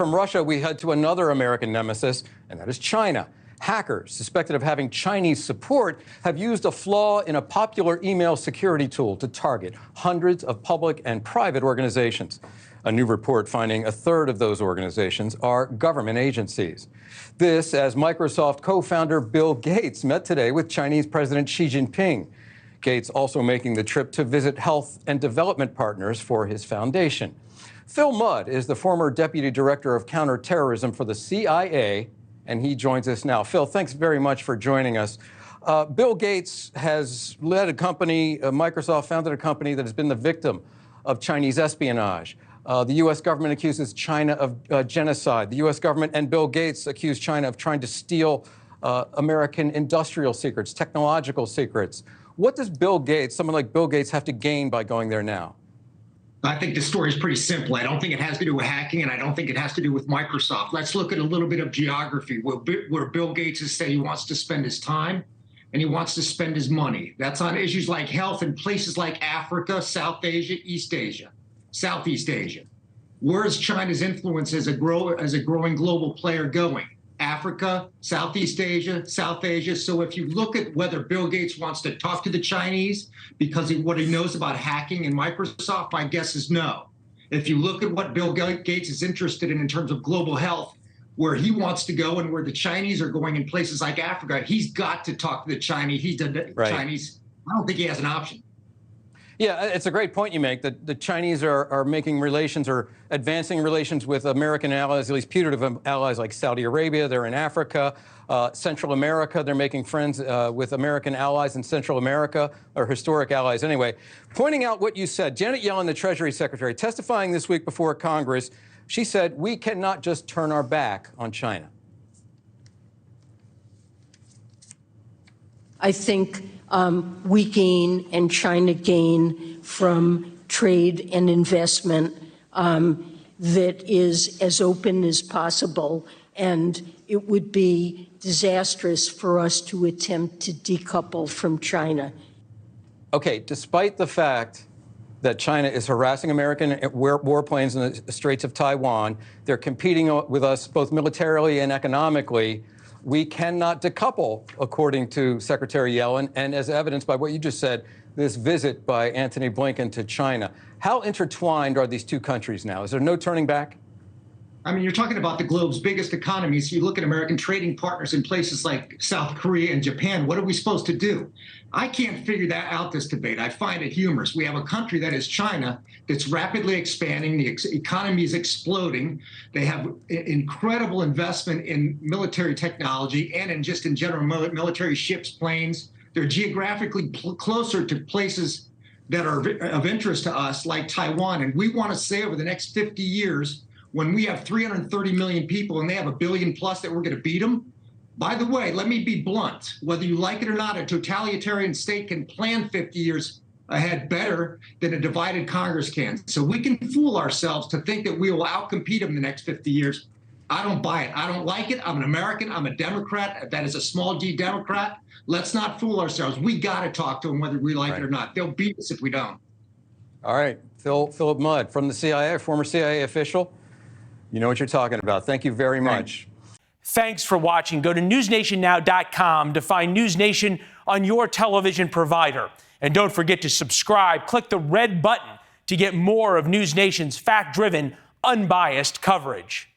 from Russia, we head to another American nemesis, and that is China. Hackers suspected of having Chinese support have used a flaw in a popular email security tool to target hundreds of public and private organizations. A new report finding a third of those organizations are government agencies. This as Microsoft co-founder Bill Gates met today with Chinese President Xi Jinping. Gates also making the trip to visit health and development partners for his foundation. Phil Mudd is the former deputy director of counterterrorism for the CIA, and he joins us now. Phil, thanks very much for joining us. Bill Gates has led a company, Microsoft founded a company that has been the victim of Chinese espionage. The U.S. government accuses China of genocide. The U.S. government and Bill Gates accuse China of trying to steal American industrial secrets, technological secrets. What does Bill Gates, someone like Bill Gates, have to gain by going there now? I think the story is pretty simple. I don't think it has to do with hacking, and I don't think it has to do with Microsoft. Let's look at a little bit of geography where Bill Gates has said he wants to spend his time and he wants to spend his money. That's on issues like health in places like Africa, South Asia, East Asia, Southeast Asia. Where's China's influence as a growing global player going? Africa, Southeast Asia, South Asia. So if you look at whether Bill Gates wants to talk to the Chinese because of what he knows about hacking and Microsoft, my guess is no. If you look at what Bill Gates is interested in terms of global health, where he wants to go and where the Chinese are going in places like Africa, he's got to talk to the Chinese. Chinese. I don't think he has an option. Yeah, it's a great point you make that the Chinese are making relations or advancing relations with American allies, at least putative allies like Saudi Arabia. They're in Africa, Central America. They're making friends with American allies in Central America, or historic allies anyway. Pointing out what you said, Janet Yellen, the Treasury Secretary, testifying this week before Congress, she said, we cannot just turn our back on China. I think we gain and China gain from trade and investment that is as open as possible, and it would be disastrous for us to attempt to decouple from China. Okay, despite the fact that China is harassing American warplanes in the Straits of Taiwan, they're competing with us both militarily and economically. We cannot decouple, according to Secretary Yellen, and as evidenced by what you just said, this visit by Antony Blinken to China. How intertwined are these two countries now? Is there no turning back? I mean, you're talking about the globe's biggest economies. You look at American trading partners in places like South Korea and Japan. What are we supposed to do? I can't figure that out, this debate. I find it humorous. We have a country that is China that's rapidly expanding. The economy is exploding. They have incredible investment in military technology and in just in general military ships, planes. They're geographically closer to places that are of interest to us, like Taiwan. And we want to say over the next 50 years, when we have 330 million people and they have 1 billion plus, that we're going to beat them. By the way, let me be blunt. Whether you like it or not, a totalitarian state can plan 50 years ahead better than a divided Congress can. So we can fool ourselves to think that we will outcompete them in the next 50 years. I don't buy it. I don't like it. I'm an American. I'm a Democrat. That is a small d Democrat. Let's not fool ourselves. We got to talk to them whether we like it or not. They'll beat us if we don't. All right. Philip Mudd from the CIA, former CIA official. You know what you're talking about. Thank you very much. Thanks for watching. Go to newsnationnow.com to find News Nation on your television provider. And don't forget to subscribe. Click the red button to get more of News Nation's fact-driven, unbiased coverage.